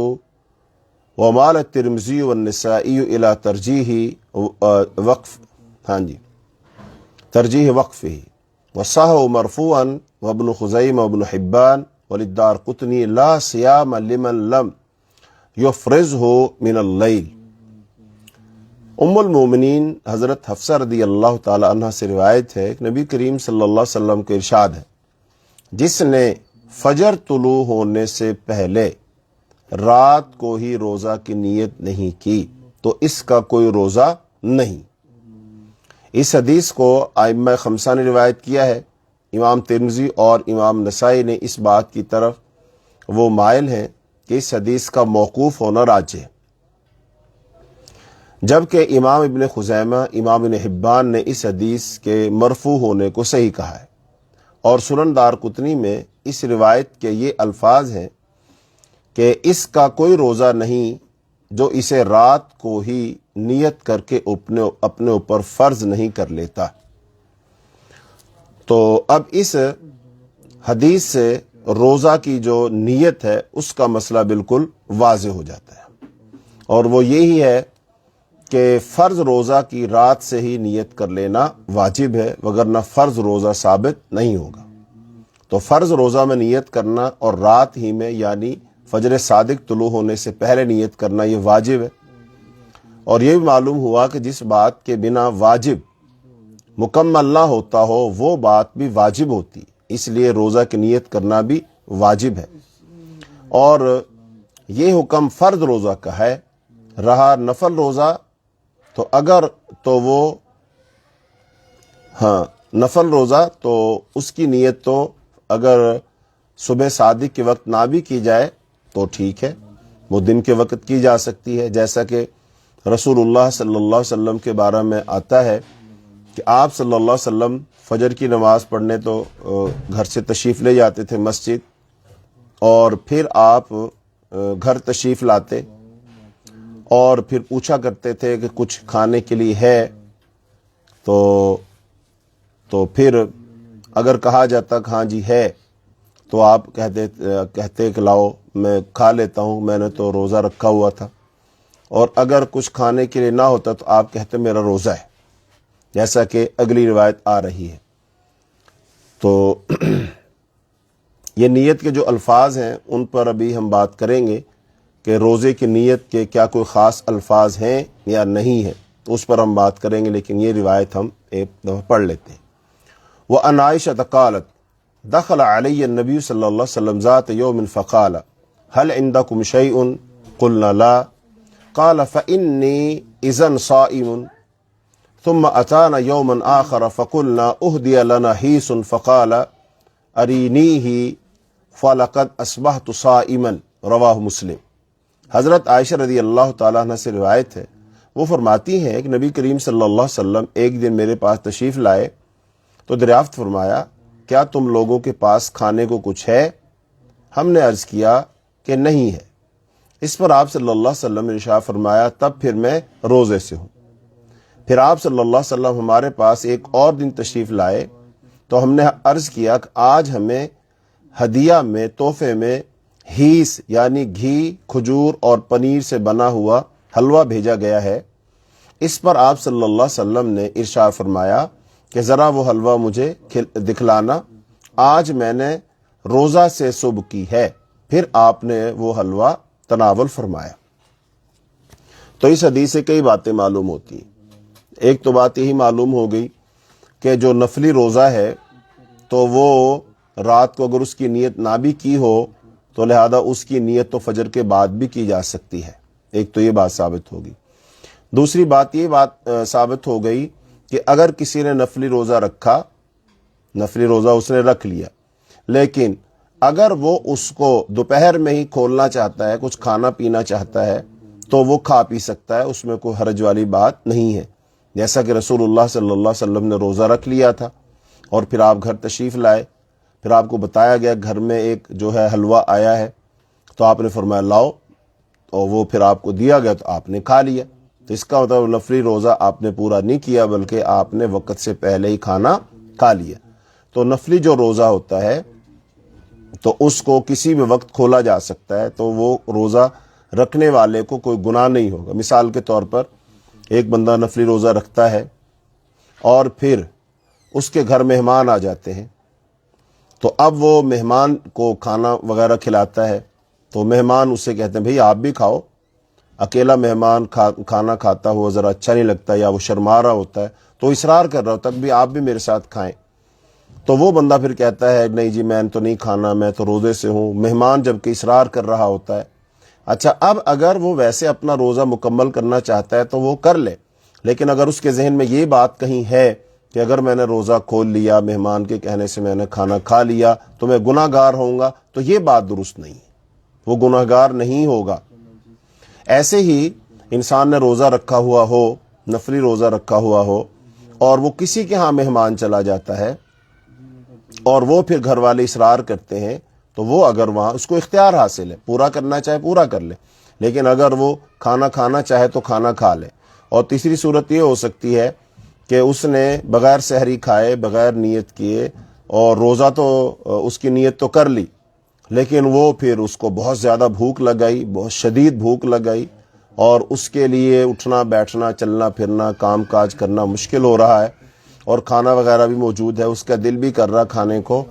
ومال الترمذی والنسائی الى ترجیح وقفه، وصححه مرفوعا وابن خزیمہ وابن حبان وللدارقطنی لا صیام لمن لم یفرزه من اللیل۔ ام المومنین حضرت حفصہ رضی اللہ تعالی عنہ سے روایت ہے کہ نبی کریم صلی اللہ علیہ وسلم کو ارشاد ہے، جس نے فجر طلوع ہونے سے پہلے رات کو ہی روزہ کی نیت نہیں کی تو اس کا کوئی روزہ نہیں۔ اس حدیث کو ائمہ خمسہ نے روایت کیا ہے، امام ترمذی اور امام نسائی نے اس بات کی طرف وہ مائل ہیں کہ اس حدیث کا موقوف ہونا راجح ہے، جبکہ امام ابن خزیمہ، امام ابن حبان نے اس حدیث کے مرفوع ہونے کو صحیح کہا ہے، اور سنن دارقطنی میں اس روایت کے یہ الفاظ ہیں کہ اس کا کوئی روزہ نہیں جو اسے رات کو ہی نیت کر کے اپنے اوپر فرض نہیں کر لیتا۔ تو اب اس حدیث سے روزہ کی جو نیت ہے اس کا مسئلہ بالکل واضح ہو جاتا ہے، اور وہ یہی ہے کہ فرض روزہ کی رات سے ہی نیت کر لینا واجب ہے، وگرنہ فرض روزہ ثابت نہیں ہوگا۔ تو فرض روزہ میں نیت کرنا اور رات ہی میں یعنی فجر صادق طلوع ہونے سے پہلے نیت کرنا یہ واجب ہے، اور یہ بھی معلوم ہوا کہ جس بات کے بنا واجب مکمل نہ ہوتا ہو وہ بات بھی واجب ہوتی، اس لیے روزہ کی نیت کرنا بھی واجب ہے۔ اور یہ حکم فرض روزہ کا ہے۔ رہا نفل روزہ، تو اگر تو وہ نفل روزہ تو اس کی نیت تو اگر صبح صادق کے وقت نہ بھی کی جائے تو ٹھیک ہے، وہ دن کے وقت کی جا سکتی ہے، جیسا کہ رسول اللہ صلی اللہ علیہ وسلم کے بارے میں آتا ہے کہ آپ صلی اللہ علیہ وسلم فجر کی نماز پڑھنے تو گھر سے تشریف لے جاتے تھے مسجد، اور پھر آپ گھر تشریف لاتے اور پھر پوچھا کرتے تھے کہ کچھ کھانے کے لیے ہے، تو پھر اگر کہا جاتا کہ ہاں جی ہے تو آپ کہتے کہ لاؤ میں کھا لیتا ہوں، میں نے تو روزہ رکھا ہوا تھا، اور اگر کچھ کھانے کے لیے نہ ہوتا تو آپ کہتے میرا روزہ ہے، جیسا کہ اگلی روایت آ رہی ہے۔ تو یہ نیت کے جو الفاظ ہیں ان پر ابھی ہم بات کریں گے کہ روزے کی نیت کے کیا کوئی خاص الفاظ ہیں یا نہیں ہیں، تو اس پر ہم بات کریں گے، لیکن یہ روایت ہم ایک دفعہ پڑھ لیتے ہیں۔ وعن عائشة قالت دخل علی النبی صلی اللہ علیہ وسلم ذات یوم فقال هل عندكم شيء قلنا لا قال فإني إذن صائم ثم أتانا يوما آخر فقلنا أهدي لنا هيس فقال أرينيه فلقد أصبحت صائما رواہ مسلم۔ حضرت عائشہ رضی اللہ تعالیٰ عنہ سے روایت ہے، وہ فرماتی ہیں کہ نبی کریم صلی اللہ علیہ وسلم ایک دن میرے پاس تشریف لائے تو دریافت فرمایا کیا تم لوگوں کے پاس کھانے کو کچھ ہے؟ ہم نے عرض کیا کہ نہیں ہے۔ اس پر آپ صلی اللہ علیہ وسلم نے ارشاد فرمایا تب پھر میں روزے سے ہوں۔ پھر آپ صلی اللہ علیہ وسلم ہمارے پاس ایک اور دن تشریف لائے تو ہم نے عرض کیا کہ آج ہمیں ہدیہ میں تحفے میں ہیس یعنی گھی، کھجور اور پنیر سے بنا ہوا حلوہ بھیجا گیا ہے۔ اس پر آپ صلی اللہ علیہ وسلم نے ارشاد فرمایا کہ ذرا وہ حلوہ مجھے دکھلانا، آج میں نے روزہ سے صبح کی ہے۔ پھر آپ نے وہ حلوہ تناول فرمایا۔ تو اس حدیث سے کئی باتیں معلوم ہوتی ہیں۔ ایک تو بات یہی معلوم ہو گئی کہ جو نفلی روزہ ہے تو وہ رات کو اگر اس کی نیت نہ بھی کی ہو تو لہذا اس کی نیت تو فجر کے بعد بھی کی جا سکتی ہے۔ ایک تو یہ بات ثابت ہوگی۔ دوسری بات یہ ثابت ہو گئی کہ اگر کسی نے نفلی روزہ رکھا، نفلی روزہ اس نے رکھ لیا، لیکن اگر وہ اس کو دوپہر میں ہی کھولنا چاہتا ہے، کچھ کھانا پینا چاہتا ہے تو وہ کھا پی سکتا ہے، اس میں کوئی حرج والی بات نہیں ہے، جیسا کہ رسول اللہ صلی اللہ علیہ وسلم نے روزہ رکھ لیا تھا اور پھر آپ گھر تشریف لائے، پھر آپ کو بتایا گیا گھر میں ایک جو ہے حلوہ آیا ہے تو آپ نے فرمایا لاؤ، اور وہ پھر آپ کو دیا گیا تو آپ نے کھا لیا۔ تو اس کا مطلب نفلی روزہ آپ نے پورا نہیں کیا بلکہ آپ نے وقت سے پہلے ہی کھانا کھا لیا۔ تو نفلی جو روزہ ہوتا ہے تو اس کو کسی بھی وقت کھولا جا سکتا ہے، تو وہ روزہ رکھنے والے کو کوئی گناہ نہیں ہوگا۔ مثال کے طور پر ایک بندہ نفلی روزہ رکھتا ہے اور پھر اس کے گھر مہمان آ جاتے ہیں، تو اب وہ مہمان کو کھانا وغیرہ کھلاتا ہے، تو مہمان اس سے کہتے ہیں بھئی آپ بھی کھاؤ۔ اکیلا مہمان کھانا کھاتا ہوا ذرا اچھا نہیں لگتا، یا وہ شرما رہا ہوتا ہے تو اصرار کر رہا ہوتا ہے کہ بھی آپ بھی میرے ساتھ کھائیں، تو وہ بندہ پھر کہتا ہے نہیں جی میں تو نہیں کھانا، میں تو روزے سے ہوں، مہمان جب کہ اصرار کر رہا ہوتا ہے۔ اچھا، اب اگر وہ ویسے اپنا روزہ مکمل کرنا چاہتا ہے تو وہ کر لے، لیکن اگر اس کے ذہن میں یہ بات کہیں ہے کہ اگر میں نے روزہ کھول لیا، مہمان کے کہنے سے میں نے کھانا کھا لیا تو میں گناہ گار ہوں گا، تو یہ بات درست نہیں ہے، وہ گناہ گار نہیں ہوگا۔ ایسے ہی انسان نے روزہ رکھا ہوا ہو، نفلی روزہ رکھا ہوا ہو، اور وہ کسی کے ہاں مہمان چلا جاتا ہے اور وہ پھر گھر والے اصرار کرتے ہیں، تو وہ اگر وہاں اس کو اختیار حاصل ہے، پورا کرنا چاہے پورا کر لے، لیکن اگر وہ کھانا کھانا چاہے تو کھانا کھا لے۔ اور تیسری صورت یہ ہو سکتی ہے کہ اس نے بغیر سحری کھائے، بغیر نیت کیے، اور روزہ تو اس کی نیت تو کر لی، لیکن وہ پھر اس کو بہت زیادہ بھوک لگائی، بہت شدید بھوک لگائی، اور اس کے لیے اٹھنا بیٹھنا چلنا پھرنا کام کاج کرنا مشکل ہو رہا ہے، اور کھانا وغیرہ بھی موجود ہے، اس کا دل بھی کر رہا کھانے کو،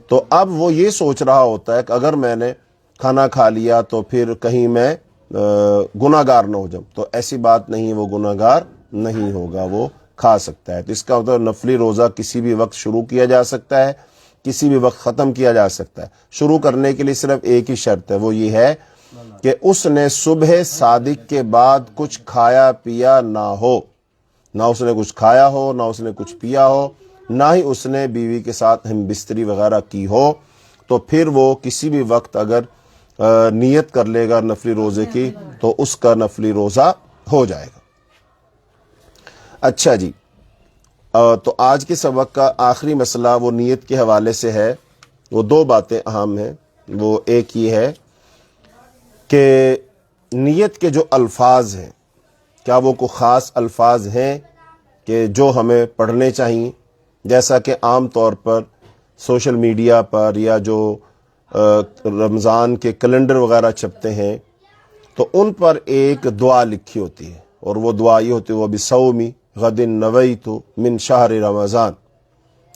تو اب وہ یہ سوچ رہا ہوتا ہے کہ اگر میں نے کھانا کھا لیا تو پھر کہیں میں گناہ گار نہ ہو جاؤں، تو ایسی بات نہیں، وہ گناہ گار نہیں ہوگا، وہ کھا سکتا ہے۔ تو اس کا مطلب نفلی روزہ کسی بھی وقت شروع کیا جا سکتا ہے، کسی بھی وقت ختم کیا جا سکتا ہے۔ شروع کرنے کے لیے صرف ایک ہی شرط ہے، وہ یہ ہے کہ اس نے صبح صادق کے بعد کچھ کھایا پیا نہ ہو، نہ اس نے کچھ کھایا ہو، نہ اس نے کچھ پیا ہو، نہ ہی اس نے بیوی کے ساتھ ہم بستری وغیرہ کی ہو، تو پھر وہ کسی بھی وقت اگر نیت کر لے گا نفلی روزے کی تو اس کا نفلی روزہ ہو جائے گا۔ اچھا جی، تو آج کے سبق کا آخری مسئلہ وہ نیت کے حوالے سے ہے۔ وہ دو باتیں اہم ہیں، وہ ایک یہ ہے کہ نیت کے جو الفاظ ہیں، کیا وہ کوئی خاص الفاظ ہیں کہ جو ہمیں پڑھنے چاہیے، جیسا کہ عام طور پر سوشل میڈیا پر یا جو رمضان کے کیلنڈر وغیرہ چھپتے ہیں تو ان پر ایک دعا لکھی ہوتی ہے، اور وہ دعا یہ ہوتی ہے، وہ بِصَوْمِ غَدٍ نَوَيْتُ مِنْ شَهْرِ رمضان۔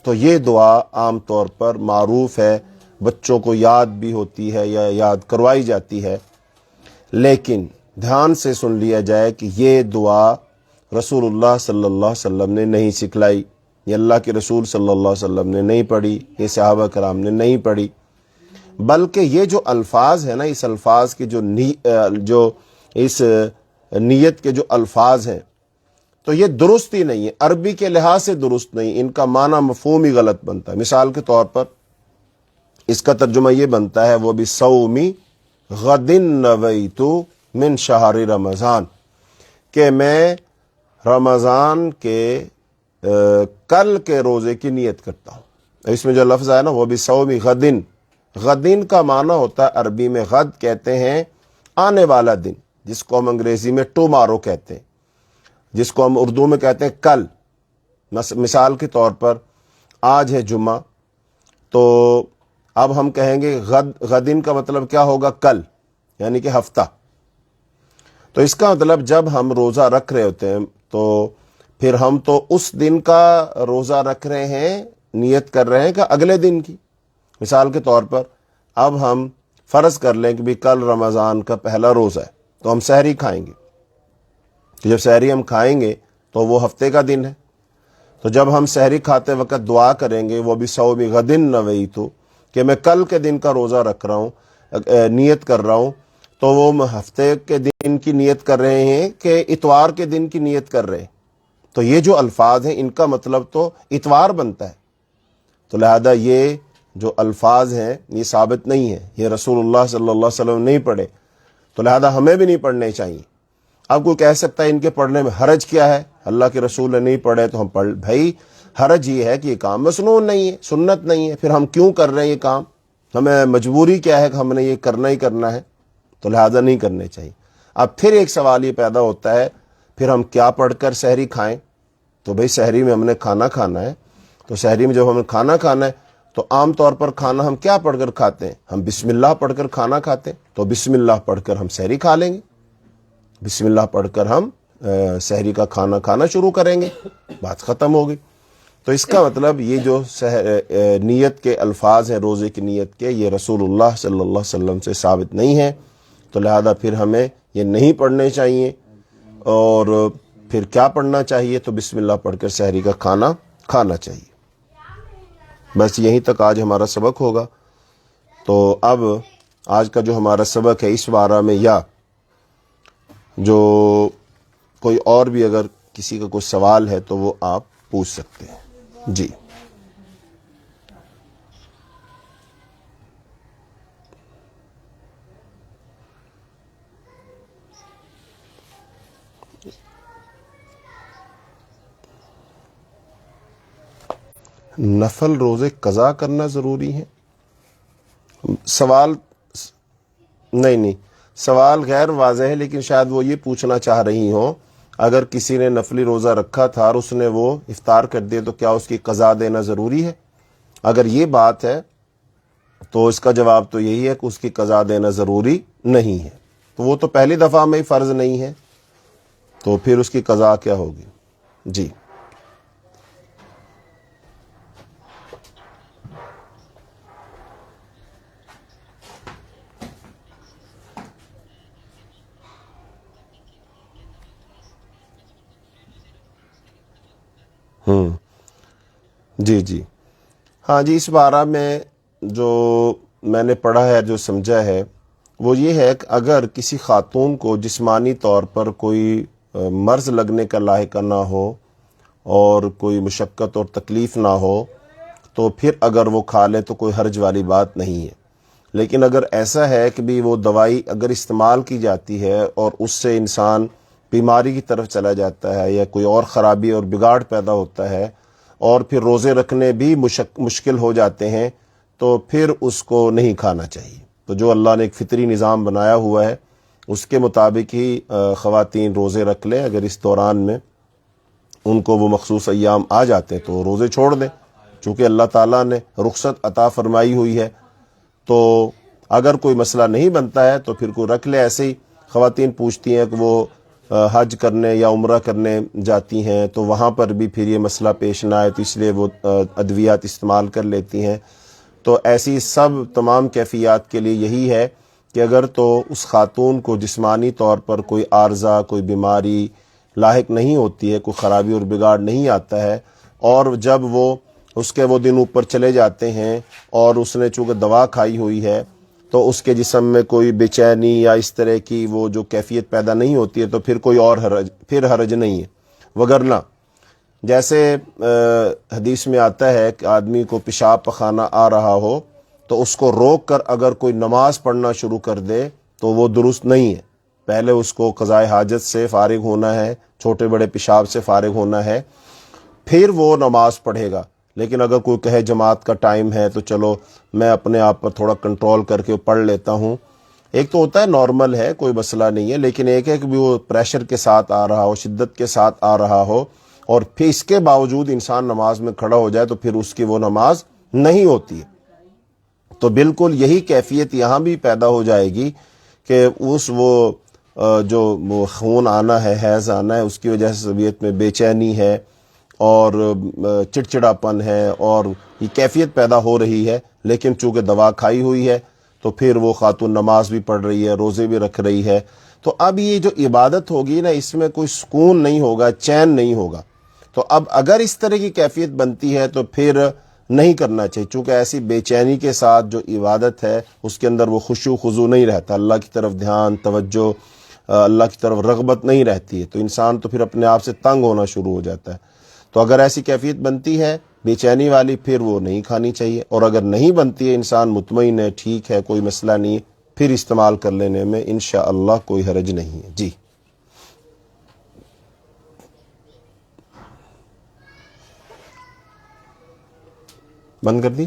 تو یہ دعا عام طور پر معروف ہے، بچوں کو یاد بھی ہوتی ہے یا یاد کروائی جاتی ہے، لیکن دھیان سے سن لیا جائے کہ یہ دعا رسول اللہ صلی اللہ علیہ وسلم نے نہیں سکھلائی، یہ اللہ کے رسول صلی اللہ علیہ وسلم نے نہیں پڑھی، یہ صحابہ کرام نے نہیں پڑھی، بلکہ یہ جو الفاظ ہیں نا، اس الفاظ کے جو اس نیت کے جو الفاظ ہیں تو یہ درست ہی نہیں ہے، عربی کے لحاظ سے درست نہیں، ان کا معنی مفہوم ہی غلط بنتا ہے۔ مثال کے طور پر اس کا ترجمہ یہ بنتا ہے، وہ بِصَوْمِ غَدٍ نَوَيْتُ مِنْ شَهْرِ رمضان، کہ میں رمضان کے کل کے روزے کی نیت کرتا ہوں۔ اس میں جو لفظ ہے نا، وہ بِصَوْمِ غَدٍ، غدین کا معنی ہوتا ہے عربی میں، غد کہتے ہیں آنے والا دن، جس کو ہم انگریزی میں ٹومارو کہتے ہیں، جس کو ہم اردو میں کہتے ہیں کل۔ مثال کے طور پر آج ہے جمعہ، تو اب ہم کہیں گے غدین کا مطلب کیا ہوگا؟ کل، یعنی کہ ہفتہ۔ تو اس کا مطلب جب ہم روزہ رکھ رہے ہوتے ہیں تو پھر ہم تو اس دن کا روزہ رکھ رہے ہیں، نیت کر رہے ہیں کہ اگلے دن کی۔ مثال کے طور پر اب ہم فرض کر لیں کہ بھی کل رمضان کا پہلا روزہ ہے، تو ہم سحری کھائیں گے، تو جب سحری ہم کھائیں گے تو وہ ہفتے کا دن ہے، تو جب ہم سحری کھاتے وقت دعا کریں گے، وہ بِصَوْمِ غَدٍ نَوَيْتُ، کہ میں کل کے دن کا روزہ رکھ رہا ہوں، نیت کر رہا ہوں، تو وہ ہفتے کے دن کی نیت کر رہے ہیں کہ اتوار کے دن کی نیت کر رہے ہیں، تو یہ جو الفاظ ہیں ان کا مطلب تو اتوار بنتا ہے۔ تو لہذا یہ جو الفاظ ہیں یہ ثابت نہیں ہے، یہ رسول اللہ صلی اللہ علیہ وسلم نہیں پڑھے، تو لہذا ہمیں بھی نہیں پڑھنے چاہیے۔ اب کوئی کہہ سکتا ہے ان کے پڑھنے میں حرج کیا ہے، اللہ کے رسول نے نہیں پڑھے تو ہم پڑھ، بھائی حرج یہ ہے کہ یہ کام مسنون نہیں ہے، سنت نہیں ہے، پھر ہم کیوں کر رہے ہیں یہ کام؟ ہمیں مجبوری کیا ہے کہ ہم نے یہ کرنا ہی کرنا ہے، تو لہذا نہیں کرنے چاہیے۔ اب پھر ایک سوال یہ پیدا ہوتا ہے، پھر ہم کیا پڑھ کر سحری کھائیں؟ تو بھائی سحری میں ہم نے کھانا کھانا ہے، تو سحری میں جب ہمیں کھانا کھانا ہے تو عام طور پر کھانا ہم کیا پڑھ کر کھاتے ہیں؟ ہم بسم اللہ پڑھ کر کھانا کھاتے ہیں، تو بسم اللہ پڑھ کر ہم سحری کھا لیں گے، بسم اللہ پڑھ کر ہم سحری کا کھانا کھانا شروع کریں گے، بات ختم ہوگی۔ تو اس کا مطلب یہ جو نیت کے الفاظ ہیں روزے کی نیت کے، یہ رسول اللہ صلی اللہ علیہ وسلم سے ثابت نہیں ہے، تو لہذا پھر ہمیں یہ نہیں پڑھنے چاہیے۔ اور پھر کیا پڑھنا چاہیے؟ تو بسم اللہ پڑھ کر سحری کا کھانا کھانا چاہیے۔ بس یہیں تک آج ہمارا سبق ہوگا۔ تو اب آج کا جو ہمارا سبق ہے اس بارہ میں، یا جو کوئی اور بھی اگر کسی کا کوئی سوال ہے تو وہ آپ پوچھ سکتے ہیں۔ جی نفل روزے قضا کرنا ضروری ہے؟ سوال نہیں، سوال غیر واضح ہے، لیکن شاید وہ یہ پوچھنا چاہ رہی ہوں اگر کسی نے نفلی روزہ رکھا تھا اور اس نے وہ افطار کر دیا تو کیا اس کی قضا دینا ضروری ہے؟ اگر یہ بات ہے تو اس کا جواب تو یہی ہے کہ اس کی قضا دینا ضروری نہیں ہے، تو وہ تو پہلی دفعہ میں ہی فرض نہیں ہے، تو پھر اس کی قضا کیا ہوگی؟ جی جی ہاں جی، اس بارہ میں جو میں نے پڑھا ہے، جو سمجھا ہے، وہ یہ ہے کہ اگر کسی خاتون کو جسمانی طور پر کوئی مرض لگنے کا لاحقہ نہ ہو اور کوئی مشقت اور تکلیف نہ ہو تو پھر اگر وہ کھا لے تو کوئی حرج والی بات نہیں ہے، لیکن اگر ایسا ہے کہ بھی وہ دوائی اگر استعمال کی جاتی ہے اور اس سے انسان بیماری کی طرف چلا جاتا ہے یا کوئی اور خرابی اور بگاڑ پیدا ہوتا ہے اور پھر روزے رکھنے بھی مشکل ہو جاتے ہیں تو پھر اس کو نہیں کھانا چاہیے۔ تو جو اللہ نے ایک فطری نظام بنایا ہوا ہے اس کے مطابق ہی خواتین روزے رکھ لیں، اگر اس دوران میں ان کو وہ مخصوص ایام آ جاتے ہیں تو روزے چھوڑ دیں، چونکہ اللہ تعالیٰ نے رخصت عطا فرمائی ہوئی ہے۔ تو اگر کوئی مسئلہ نہیں بنتا ہے تو پھر کوئی رکھ لے۔ ایسے ہی خواتین پوچھتی ہیں کہ وہ حج کرنے یا عمرہ کرنے جاتی ہیں تو وہاں پر بھی پھر یہ مسئلہ پیش نہ آئے تو اس لیے وہ ادویات استعمال کر لیتی ہیں۔ تو ایسی سب تمام کیفیات کے لیے یہی ہے کہ اگر تو اس خاتون کو جسمانی طور پر کوئی عارضہ، کوئی بیماری لاحق نہیں ہوتی ہے، کوئی خرابی اور بگاڑ نہیں آتا ہے، اور جب وہ اس کے وہ دن اوپر چلے جاتے ہیں اور اس نے چونکہ دوا کھائی ہوئی ہے تو اس کے جسم میں کوئی بے چینی یا اس طرح کی وہ جو کیفیت پیدا نہیں ہوتی ہے تو پھر کوئی اور حرج نہیں ہے۔ وگرنہ جیسے حدیث میں آتا ہے کہ آدمی کو پیشاب پخانہ آ رہا ہو تو اس کو روک کر اگر کوئی نماز پڑھنا شروع کر دے تو وہ درست نہیں ہے، پہلے اس کو قضائے حاجت سے فارغ ہونا ہے، چھوٹے بڑے پیشاب سے فارغ ہونا ہے، پھر وہ نماز پڑھے گا۔ لیکن اگر کوئی کہے جماعت کا ٹائم ہے تو چلو میں اپنے آپ پر تھوڑا کنٹرول کر کے پڑھ لیتا ہوں، ایک تو ہوتا ہے نارمل ہے، کوئی مسئلہ نہیں ہے، لیکن ایک ہے کہ بھی وہ پریشر کے ساتھ آ رہا ہو، شدت کے ساتھ آ رہا ہو اور پھر اس کے باوجود انسان نماز میں کھڑا ہو جائے تو پھر اس کی وہ نماز نہیں ہوتی ہے۔ تو بالکل یہی کیفیت یہاں بھی پیدا ہو جائے گی کہ جو وہ خون آنا ہے، حیض آنا ہے، اس کی وجہ سے طبیعت میں بے چینی ہے اور چڑچڑاپن ہے اور یہ کیفیت پیدا ہو رہی ہے، لیکن چونکہ دوا کھائی ہوئی ہے تو پھر وہ خاتون نماز بھی پڑھ رہی ہے، روزے بھی رکھ رہی ہے، تو اب یہ جو عبادت ہوگی نا اس میں کوئی سکون نہیں ہوگا، چین نہیں ہوگا۔ تو اب اگر اس طرح کی کیفیت بنتی ہے تو پھر نہیں کرنا چاہیے، چونکہ ایسی بے چینی کے ساتھ جو عبادت ہے اس کے اندر وہ خشوع خضوع نہیں رہتا، اللہ کی طرف دھیان، توجہ، اللہ کی طرف رغبت نہیں رہتی ہے، تو انسان تو پھر اپنے آپ سے تنگ ہونا شروع ہو جاتا ہے۔ تو اگر ایسی کیفیت بنتی ہے بے چینی والی پھر وہ نہیں کھانی چاہیے، اور اگر نہیں بنتی ہے، انسان مطمئن ہے، ٹھیک ہے، کوئی مسئلہ نہیں، پھر استعمال کر لینے میں انشاءاللہ کوئی حرج نہیں ہے۔ جی بند کر دی؟